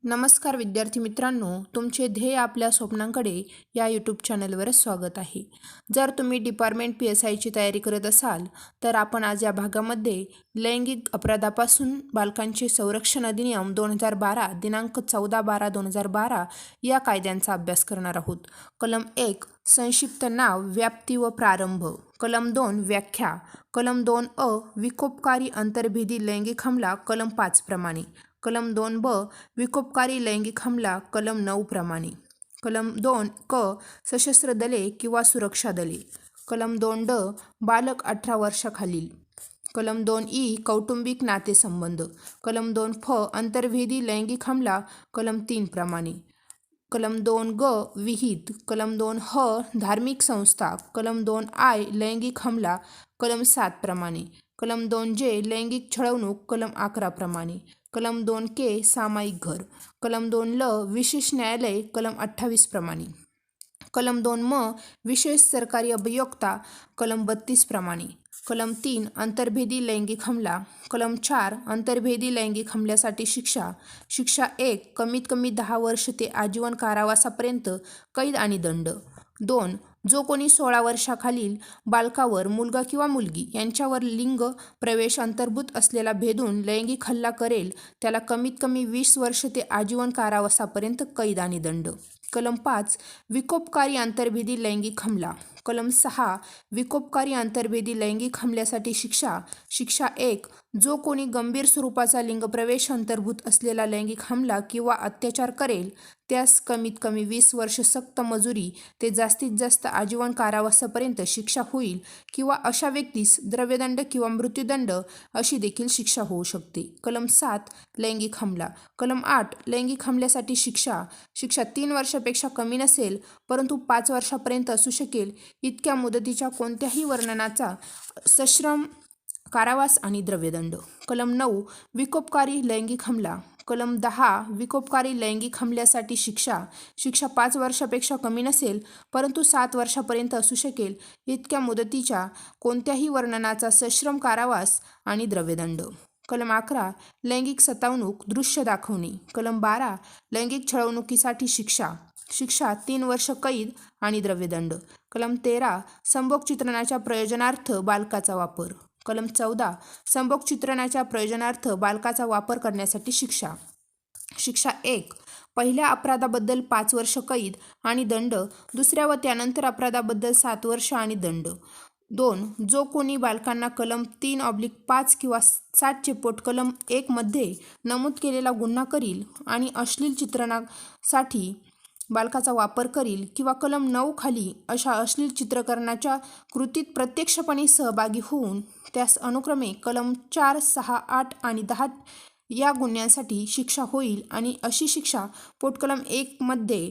नमस्कार विद्यार्थी मित्रांनो, तुमचे ध्येय आपल्या स्वप्नांकडे या यूट्यूब चॅनलवर स्वागत आहे. जर तुम्ही डिपार्टमेंट PSIची तयारी करत असाल तर आपण आज या भागामध्ये लैंगिक अपराधापासून बालकांचे संरक्षण अधिनियम 2012 दिनांक 14/12/2012 या कायद्यांचा अभ्यास करणार आहोत. कलम 1 संक्षिप्त नाव, व्याप्ती व प्रारंभ. कलम 2 व्याख्या. कलम 2 विकोपकारी अंतर्भेदी लैंगिक हमला कलम 5 प्रमाणे. कलम 2 विकोपकारी लैंगिक हमला कलम 9 प्रमाणे. कलम 2 सशस्त्र दले किंवा सुरक्षा दले. कलम 2 बालक 18 वर्षाखालील. कलम 2 कौटुंबिक नातेसंबंध. कलम 2 अंतर्भेदी लैंगिक हमला कलम 3 प्रमाणे. कलम 2 विहित. कलम 2 धार्मिक संस्था. कलम 2 लैंगिक हमला कलम 7 प्रमाणे. कलम 2 लैंगिक छळवणूक कलम 11 प्रमाणे. कलम 2 सामायिक घर. कलम 2 विशेष न्यायालय कलम 28 प्रमाणे. कलम 2 विशेष सरकारी अभियोक्ता कलम 32 प्रमाणे. कलम 3 अंतर्भेदी लैंगिक हमला. कलम 4 अंतर्भेदी लैंगिक हमल्यासाठी शिक्षा. शिक्षा 1 कमीत कमी 10 वर्ष ते आजीवन कारावासापर्यंत कैद आणि दंड. 2 जो कोणी 16 वर्षाखालील बालकावर, मुलगा किंवा मुलगी यांच्यावर लिंग प्रवेश अंतर्भूत असलेला भेदून लैंगिक हल्ला करेल त्याला कमीत कमी 20 वर्ष ते आजीवन कारावासापर्यंत कैद आणि दंड. कलम 5 विकोपकारी अंतर्भेदी लैंगिक हमला. कलम 6 विकोपकारी अंतर्भेदी लैंगिक हमल्यासाठी शिक्षा. शिक्षा 1 जो कोणी गंभीर स्वरूपाचा लिंगप्रवेश अंतर्भूत असलेला लैंगिक हमला किंवा अत्याचार करेल त्यास कमीत कमी 20 वर्ष सक्त मजुरी ते जास्तीत जास्त आजीवन कारावासापर्यंत शिक्षा होईल किंवा अशा व्यक्तीस द्रव्यदंड किंवा मृत्यूदंड अशी देखील शिक्षा होऊ शकते. कलम 7 लैंगिक हमला. कलम 8 लैंगिक हमल्यासाठी शिक्षा. शिक्षा 3 वर्षापेक्षा कमी नसेल परंतु 5 वर्षापर्यंत असू शकेल इतक्या मुदतीच्या कोणत्याही वर्णनाचा सश्रम कारावास आणि द्रव्यदंड. कलम 9 विकोपकारी लैंगिक हमला. कलम 10 विकोपकारी लैंगिक हमल्यासाठी शिक्षा. शिक्षा 5 वर्षापेक्षा कमी नसेल परंतु 7 वर्षापर्यंत असू शकेल इतक्या मुदतीच्या कोणत्याही वर्णनाचा सश्रम कारावास आणि द्रव्यदंड. कलम 11 लैंगिक सतावणूक दृश्य दाखवणे. कलम 12 लैंगिक छळवणुकीसाठी शिक्षा. शिक्षा 3 वर्ष कैद आणि द्रव्यदंड. कलम 13 संभोग चित्रणाच्या प्रयोजनार्थ बालकाचा वापर. कलम 14 संभोग चित्रणाच्या प्रयोजनार्थ बालकाचा वापर करण्यासाठी शिक्षा. शिक्षा 1 पहिल्या अपराधाबद्दल 5 वर्ष कैद आणि दंड. दुसऱ्या व त्यानंतर अपराधाबद्दल 7 वर्ष आणि दंड. 2 जो कोणी बालकांना कलम 3/5 किंवा 60 पोटकलम 1 मध्ये नमूद केलेला गुन्हा करील आणि अश्लील चित्रणासाठी बालकाचा वापर करील किंवा कलम 9 खाली अशा अश्लील चित्रीकरणाच्या कृतीत प्रत्यक्षपणे सहभागी होऊन त्यास अनुक्रमे कलम 4, 6, 8 आणि 10 या गुन्ह्यांसाठी शिक्षा होईल आणि अशी शिक्षा पोटकलम 1 मध्ये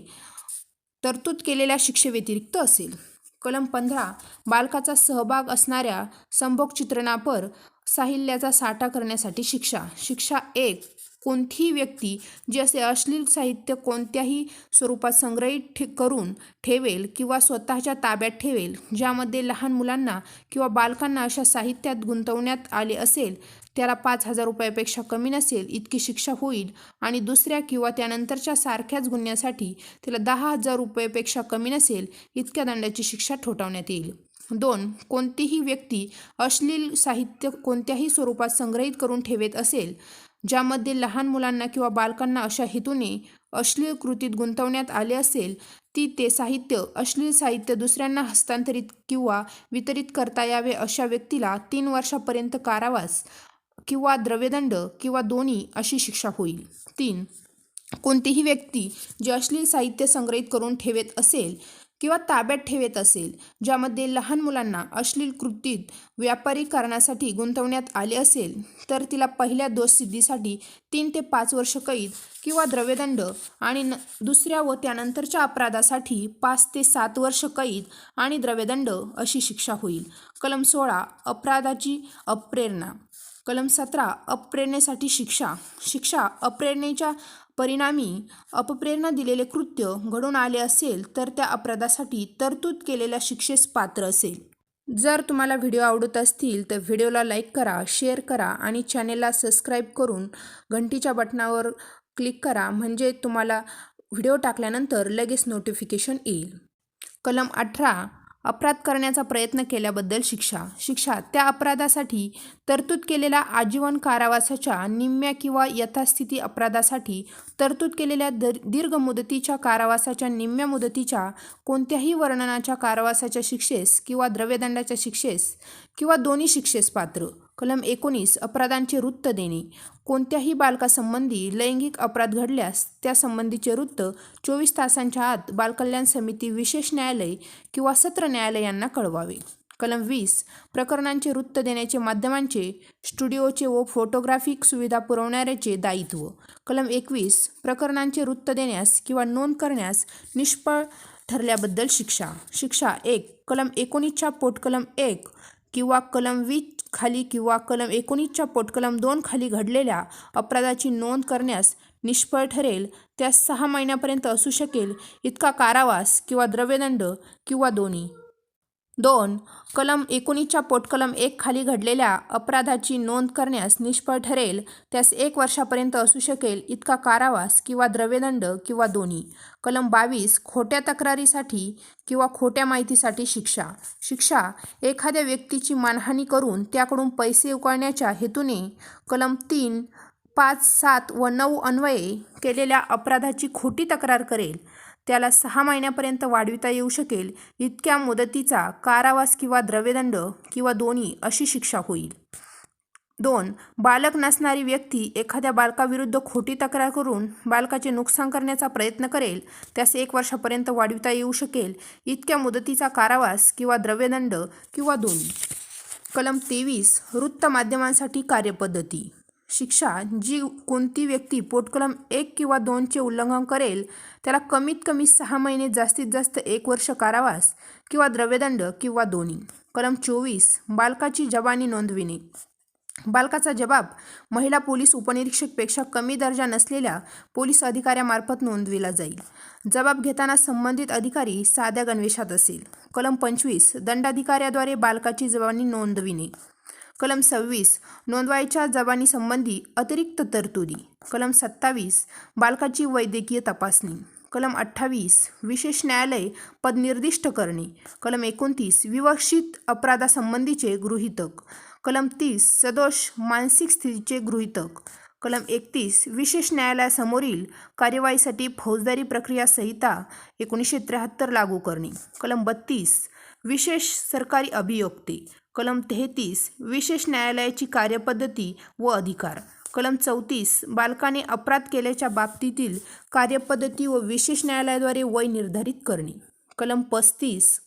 तरतूद केलेल्या शिक्षेव्यतिरिक्त असेल. कलम 15 बालकाचा सहभाग असणाऱ्या संभोग चित्रणापर साहिल्याचा साठा करण्यासाठी शिक्षा. शिक्षा 1 कोणतीही व्यक्ती जी असे अश्लील साहित्य कोणत्याही स्वरूपात संग्रहित करून ठेवेल किंवा स्वतःच्या ताब्यात ठेवेल ज्यामध्ये लहान मुलांना किंवा बालकांना अशा साहित्यात गुंतवण्यात आले असेल त्याला 5,000 रुपयापेक्षा कमी नसेल इतकी शिक्षा होईल आणि दुसऱ्या किंवा त्यानंतरच्या सारख्याच गुन्ह्यासाठी त्याला 10,000 रुपयापेक्षा कमी नसेल इतक्या दंडाची शिक्षा ठोठावण्यात येईल. 2 कोणतीही व्यक्ती अश्लील साहित्य कोणत्याही स्वरूपात संग्रहित करून ठेवत असेल ज्यामध्ये लहान मुलांना किंवा बालकांना अशा हेतूने अश्लील कृतीत गुंतवण्यात आले असेल ती ते साहित्य अश्लील साहित्य दुसऱ्यांना हस्तांतरित किंवा वितरित करता यावे अशा व्यक्तीला 3 वर्षापर्यंत कारावास किंवा द्रव्यदंड किंवा दोन्ही अशी शिक्षा होईल. 3 कोणतीही व्यक्ती जी अश्लील साहित्य संग्रहित करून ठेवत असेल किंवा ताब्यात ठेवत असेल ज्यामध्ये लहान मुलांना अश्लील कृतीत व्यापारी कारणासाठी गुंतवण्यात आले असेल तर तिला पहिल्या दोषसिद्धीसाठी 3 ते 5 वर्ष कैद किंवा द्रव्यदंड आणि दुसऱ्या व त्यानंतरच्या अपराधासाठी 5 ते 7 वर्ष कैद आणि द्रव्यदंड अशी शिक्षा होईल. कलम 16 अपराधाची अप्रेरणा. कलम 17 अपप्रेरणेसाठी शिक्षा. शिक्षा अप्रेरणेच्या परिणामी अपप्रेरणा दिलेले कृत्य घडून आले असेल तर त्या अपराधासाठी तरतूद केलेल्या शिक्षेस पात्र असेल. जर तुम्हाला व्हिडिओ आवडत असतील तर व्हिडिओला लाईक करा, शेअर करा आणि चॅनेलला सबस्क्राईब करून घंटीच्या बटनावर क्लिक करा, म्हणजे तुम्हाला व्हिडिओ टाकल्यानंतर लगेच नोटिफिकेशन येईल. कलम 18 अपराध करण्याचा प्रयत्न केल्याबद्दल शिक्षा. शिक्षा त्या अपराधासाठी तरतूद केलेल्या आजीवन कारावासाच्या निम्म्या किंवा यथास्थिती अपराधासाठी तरतूद केलेल्या दीर्घ मुदतीच्या कारावासाच्या निम्म्या मुदतीच्या कोणत्याही वर्णनाच्या कारावासाच्या शिक्षेस किंवा द्रव्यदंडाच्या शिक्षेस किंवा दोन्ही शिक्षेस पात्र. कलम 19 अपराधांचे वृत्त देणे. कोणत्याही बालकासंबंधी लैंगिक अपराध घडल्यास त्यासंबंधीचे वृत्त 24 तासांच्या आत बालकल्याण समिती, विशेष न्यायालय किंवा सत्र न्यायालय यांना कळवावे. कलम 20 प्रकरणांचे वृत्त देण्याचे माध्यमांचे, स्टुडिओचे व फोटोग्राफिक सुविधा पुरवणाऱ्याचे दायित्व. कलम 21 प्रकरणांचे वृत्त देण्यास किंवा नोंद करण्यास निष्फळ ठरल्याबद्दल शिक्षा. शिक्षा 1. कलम 19च्या पोटकलम 1 किंवा कलम 20 खाली किंवा कलम 19च्या पोटकलम 2 खाली घडलेल्या अपराधाची नोंद करण्यास निष्फळ ठरेल त्यास 6 महिन्यापर्यंत असू शकेल इतका कारावास किंवा द्रव्यदंड किंवा दोन्ही. 2. कलम 19च्या पोटकलम 1 खाली घडलेल्या अपराधाची नोंद करण्यास निष्फळ ठरेल त्यास 1 वर्षापर्यंत असू शकेल इतका कारावास किंवा द्रव्यदंड किंवा दोन्ही. कलम 22 खोट्या तक्रारीसाठी किंवा खोट्या माहितीसाठी शिक्षा. शिक्षा एखाद्या व्यक्तीची मानहानी करून त्याकडून पैसे उकळण्याच्या हेतूने कलम 3, 5, 7 व 9 अन्वये केलेल्या अपराधाची खोटी तक्रार करेल त्याला 6 महिन्यापर्यंत वाढविता येऊ शकेल इतक्या मुदतीचा कारावास किंवा द्रव्यदंड किंवा दोन्ही अशी शिक्षा होईल. 2. बालक नसणारी व्यक्ती एखाद्या बालकाविरुद्ध खोटी तक्रार करून बालकाचे नुकसान करण्याचा प्रयत्न करेल त्यास 1 वर्षापर्यंत वाढविता येऊ शकेल इतक्या मुदतीचा कारावास किंवा द्रव्यदंड किंवा दोन्ही. कलम 23 वृत्त माध्यमांसाठी कार्यपद्धती. शिक्षा जी कोणती व्यक्ती पोटकलम 1 किंवा 2चे उल्लंघन करेल त्याला कमीत कमी 6 महिने, जास्तीत जास्त 1 वर्ष कारावास किंवा द्रव्यदंड किंवा दोन्ही. कलम 24 बालकाची जबानी नोंदविणे. बालकाचा जबाब महिला पोलीस उपनिरीक्षकपेक्षा कमी दर्जा नसलेल्या पोलीस अधिकाऱ्यामार्फत नोंदविला जाईल. जबाब घेताना संबंधित अधिकारी साध्या गणवेशात असेल. कलम 25 दंडाधिकाऱ्याद्वारे बालकाची जबानी नोंदविणे. कलम 26 नोंदवायच्या जबानीसंबंधी अतिरिक्त तरतुदी. कलम 27 बालकाची वैद्यकीय तपासणी. कलम 28 विशेष न्यायालय पद निर्दिष्ट करणे. कलम 29 विवक्षित अपराधासंबंधीचे गृहीतक. कलम 30 सदोष मानसिक स्थितीचे गृहीतक. कलम 31 विशेष न्यायालयासमोरील कार्यवाहीसाठी फौजदारी प्रक्रिया संहिता 1973 लागू करणे. कलम 32 विशेष सरकारी अभियोक्ते. कलम 33 विशेष न्यायालयाची कार्यपद्धती व अधिकार. कलम 34 बालकाने अपराध केल्याच्या बाबतीतील कार्यपद्धती व विशेष न्यायालयाद्वारे वय निर्धारित करणे. कलम 35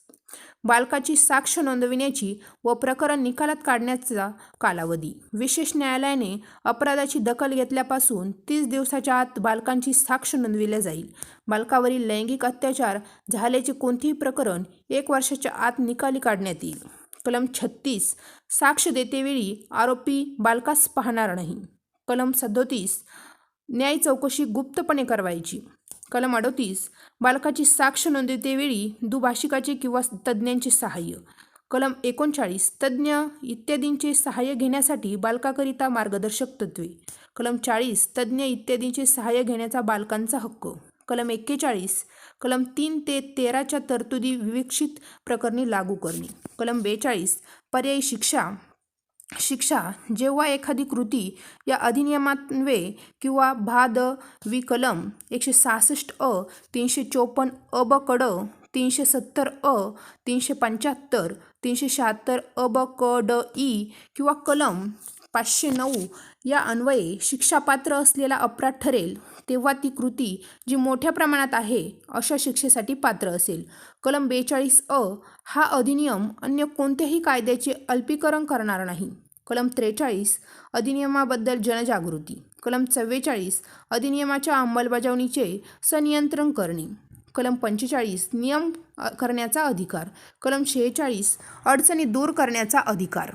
बालकाची साक्ष नोंदविण्याची व प्रकरण निकालात काढण्याचा कालावधी. विशेष न्यायालयाने अपराधाची दखल घेतल्यापासून 30 दिवसाच्या आत बालकांची साक्ष नोंदविल्या जाईल. बालकावरील लैंगिक अत्याचार झाल्याचे कोणतेही प्रकरण 1 वर्षाच्या आत निकाली काढण्यात येईल. कलम 36 साक्ष देतेवेळी आरोपी बालकास पाहणार नाही. कलम 37 न्याय चौकशी गुप्तपणे करावयाची. कलम 38 बालकाची साक्ष नोंदवतेवेळी दुभाषिकाचे किंवा तज्ज्ञांचे सहाय्य. कलम 39 तज्ज्ञ इत्यादींचे सहाय्य घेण्यासाठी बालकाकरिता मार्गदर्शक तत्त्वे. कलम 40 तज्ज्ञ इत्यादींचे सहाय्य घेण्याचा बालकांचा हक्क. कलम 41 कलम 3 ते 13च्या तरतुदी विवक्षित प्रकरणी लागू करणे. कलम 42 पर्यायी शिक्षा. शिक्षा जेव्हा एखादी कृती या अधिनियमान्वये किंवा भाद वि कलम 166 अ 354 अ ब कड 370 अ 375 376 अ ब क ड ई किंवा कलम 509 या अन्वये शिक्षापात्र असलेला अपराध ठरेल तेव्हा ती कृती जी मोठ्या प्रमाणात आहे अशा शिक्षेसाठी पात्र असेल. कलम 42 अ हा अधिनियम अन्य कोणत्याही कायद्याचे अल्पीकरण करणार नाही. कलम 43 अधिनियमाबद्दल जनजागृती. कलम 44 अधिनियमाच्या अंमलबजावणीचे संनियंत्रण करणे. कलम 45 नियम करण्याचा अधिकार. कलम 46 अडचणी दूर करण्याचा अधिकार.